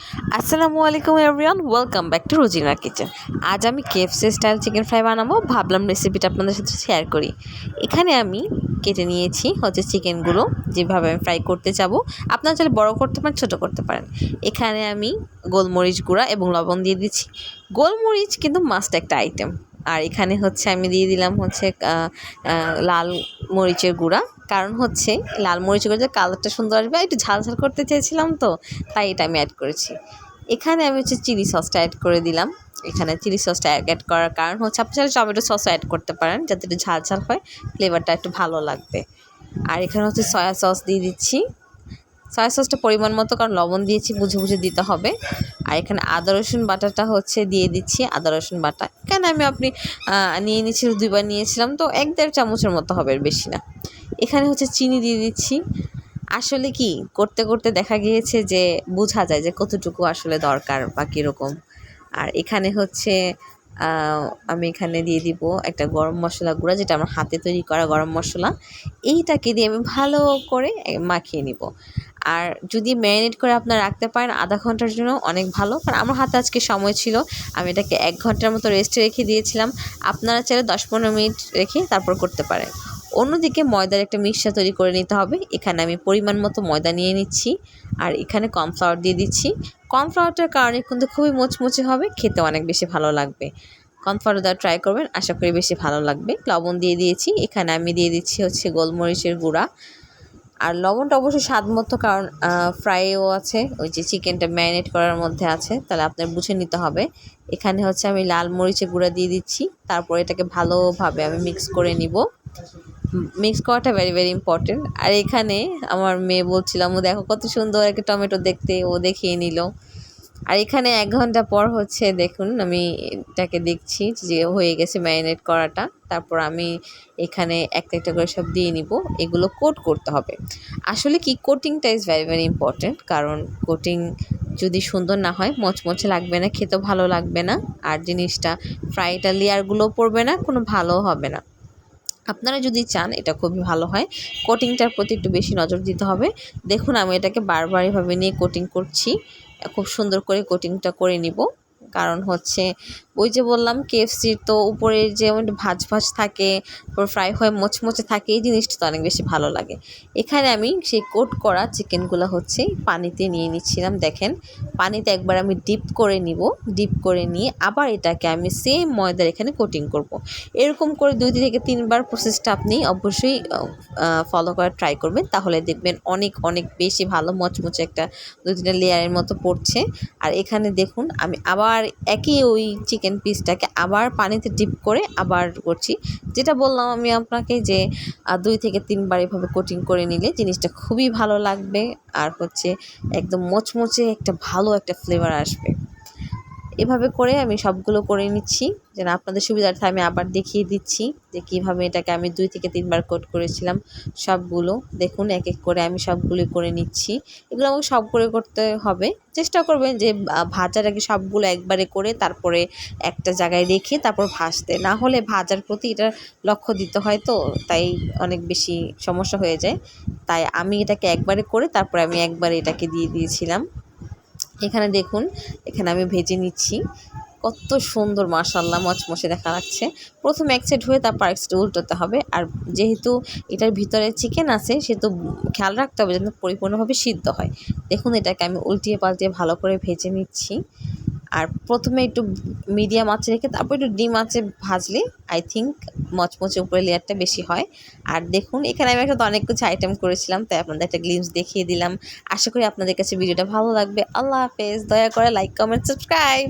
আসসালামু আলাইকুম everyone, welcome back to রোজিনার কিচেন। আজ আমি কেএফসি স্টাইল চিকেন ফ্রাই বানাবো। ভাবলাম রেসিপিটা আপনাদের সাথে শেয়ার করি। এখানে আমি কেটে নিয়েছি চিকেনগুলো, যেভাবে আমি ফ্রাই করতে চাবো। আপনারা চাইলে বড় করতে পারেন, ছোটো করতে পারেন। এখানে আমি গোলমরিচ গুঁড়া এবং লবণ দিয়ে দিচ্ছি। গোলমরিচ কিন্তু মাস্ট একটা আইটেম। আর এখানে আমি দিয়ে দিলাম লাল মরিচের গুঁড়া। কারণ লাল মরিচের গুঁড়া কালারটা সুন্দর আসবে, একটু ঝাল ঝাল করতে চেয়েছিলাম, তো তাই এটা আমি অ্যাড করেছি। এখানে আমি চিলি সসটা অ্যাড করে দিলাম। এখানে চিলি সসটা অ্যাড করার কারণ আপনি চাইলে টমেটো সসও অ্যাড করতে পারেন, যাতে একটু ঝাল ঝাল হয়, ফ্লেভারটা একটু ভালো লাগবে। আর এখানে সয়া সস দিয়ে দিচ্ছি। সয়া সসটা পরিমাণ মতো, কারণ লবণ দিয়েছি, বুঝে বুঝে দিতে হবে। আর এখানে আদা রসুন বাটাটা দিয়ে দিচ্ছি। আদা রসুন বাটা এখানে আপনি নিয়ে নিয়েছি, 2বার নিয়েছিলাম, তো 1-1.5 চামচের মতো হবে, বেশি না। এখানে চিনি দিয়ে দিচ্ছি। আসলে কি করতে করতে দেখা গিয়েছে যে বোঝা যায় যে কতটুকু আসলে দরকার বা কীরকম। আর এখানে আমি এখানে দিয়ে দিব একটা গরম মশলা গুঁড়া, যেটা আমার হাতে তৈরি করা গরম মশলা। এইটাকে দিয়ে আমি ভালো করে মাখিয়ে নিব। আর যদি ম্যারিনেট করে আপনারা রাখতে পারেন আধা ঘন্টার জন্য, অনেক ভালো। কারণ আমার হাতে আজকে সময় ছিল, আমি এটাকে 1 ঘন্টার মতো রেস্টে রেখে দিয়েছিলাম। আপনারা চাইলে 10-15 মিনিট রেখে তারপর করতে পারেন। অন্যদিকে ময়দার একটা মিক্সচার তৈরি করে নিতে হবে। এখানে আমি পরিমাণ মতো ময়দা নিয়ে নিচ্ছি। আর এখানে কর্নফ্লাওয়ার দিয়ে দিচ্ছি। কর্নফ্লাওয়ারটার কারণে কিন্তু খুবই মুচমুচে হবে, খেতে অনেক বেশি ভালো লাগবে। কর্নফ্লাওয়ার দেওয়া ট্রাই করবেন, আশা করি বেশি ভালো লাগবে। লবণ দিয়ে দিয়েছি। এখানে আমি দিয়ে দিচ্ছি গোলমরিচের গুঁড়া। আর লবণটা অবশ্যই স্বাদ মতো, কারণ ফ্রাইও আছে, ওই যে চিকেনটা ম্যারিনেট করার মধ্যে আছে, তাহলে আপনার বুঝে নিতে হবে। এখানে আমি লাল মরিচের গুঁড়া দিয়ে দিচ্ছি। তারপর এটাকে ভালোভাবে আমি মিক্স করে নিব। মিক্স করাটা ভেরি ভেরি ইম্পর্টেন্ট। আর এখানে আমার মেয়ে বলছিলাম, ও দেখো কত সুন্দর একটা টমেটো দেখতে, ও দেখিয়ে নিল। আর এখানে 1 ঘন্টা পর দেখুন, আমি এটাকে দেখছি যে হয়ে গেছে ম্যারিনেট করাটা। তারপর আমি এখানে একটা একটা করে সব দিয়ে নিব। এগুলো কোট করতে হবে। আসলে কি কোটিংটা ইজ ভেরি ভেরি ইম্পর্টেন্ট, কারণ কোটিং যদি সুন্দর না হয়, মচমচে লাগবে না, খেতেও ভালো লাগবে না। আর জিনিসটা ফ্রাইটা লেয়ারগুলো পড়বে না, কোনো ভালো হবে না। আপনারা যদি চান এটা খুবই ভালো হয়, কোটিংটার প্রতি একটু বেশি নজর দিতে হবে। দেখুন, আমি এটাকে বারবার এভাবে নিয়ে কোটিং করছি। খুব সুন্দর করে কোটিংটা করে নিব। কারণ ওই যে বললাম, কেএফসির তো উপরে যে ভাজ ভাজ থাকে, তারপর ফ্রাই হয়ে মোচমোচে থাকে, এই জিনিসটা তো অনেক বেশি ভালো লাগে। এখানে আমি সেই কোট করা চিকেনগুলো পানিতে নিয়ে নিচ্ছিলাম। দেখেন, পানিতে একবার আমি ডিপ করে নিব। ডিপ করে নিয়ে আবার এটাকে আমি সেম ময়দার এখানে কোটিং করব। এরকম করে 2 থেকে 3বার প্রসেসটা আপনি অবশ্যই ফলো করার ট্রাই করবেন, তাহলে দেখবেন অনেক অনেক বেশি ভালো মচমচে একটা 2-3টা লেয়ারের মতো পড়ছে। আর এখানে দেখুন, আমি আবার ওই চিকেন পিসটাকে আবার পানিতে ডিপ করে আবার করছি। যেটা বললাম আমি আপনাকে, যে 2 থেকে 3বার এভাবে কোটিং করে নিলে জিনিসটা খুবই ভালো লাগবে। আর একদম মচমচে একটা ভালো একটা ফ্লেভার আসবে। এভাবে করে আমি সবগুলো করে নিচ্ছি, যেন আপনাদের সুবিধার্থে আমি আবার দেখিয়ে দিচ্ছি যে কীভাবে এটাকে আমি 2 থেকে 3বার কোট করেছিলাম সবগুলো। দেখুন, এক এক করে আমি সবগুলো করে নিচ্ছি। এগুলো আমাকে সব করে করতে হবে। চেষ্টা করবেন যে ভাজার আগে সবগুলো একবারে করে তারপরে একটা জায়গায় রেখে তারপর ভাজতে, না হলে ভাজার প্রতি এটা লক্ষ্য দিতে হয়, তো তাই অনেক বেশি সমস্যা হয়ে যায়। তাই আমি এটাকে একবারে করে তারপরে আমি একবারে এটাকে দিয়ে দিয়েছিলাম। এখানে দেখুন, এখানে আমি ভেজে নিচ্ছি। কত সুন্দর মাশাআল্লাহ মচমচে দেখা লাগছে। প্রথম এক সাইড হয়ে তারপর আরেক সাইড উল্টোতে হবে। আর যেহেতু এটার ভিতরে চিকেন আছে, সেহেতু খেয়াল রাখতে হবে যেন পরিপূর্ণভাবে সিদ্ধ হয়। দেখুন, এটাকে আমি উল্টিয়ে পাল্টিয়ে ভালো করে ভেজে নিচ্ছি। আর প্রথমে একটু মিডিয়াম আঁচে রেখে তারপর একটু ডিম আঁচে ভাজলে আই থিঙ্ক মচমচে উপরে লেয়ারটা বেশি হয়। আর দেখুন, এখানে আমি একটা অনেক কিছু আইটেম করেছিলাম, তাই আপনাদের একটা গ্লিমস দেখিয়ে দিলাম। আশা করি আপনাদের কাছে ভিডিওটা ভালো লাগবে। আল্লাহ হাফেজ। দয়া করে লাইক, কমেন্ট, সাবস্ক্রাইব।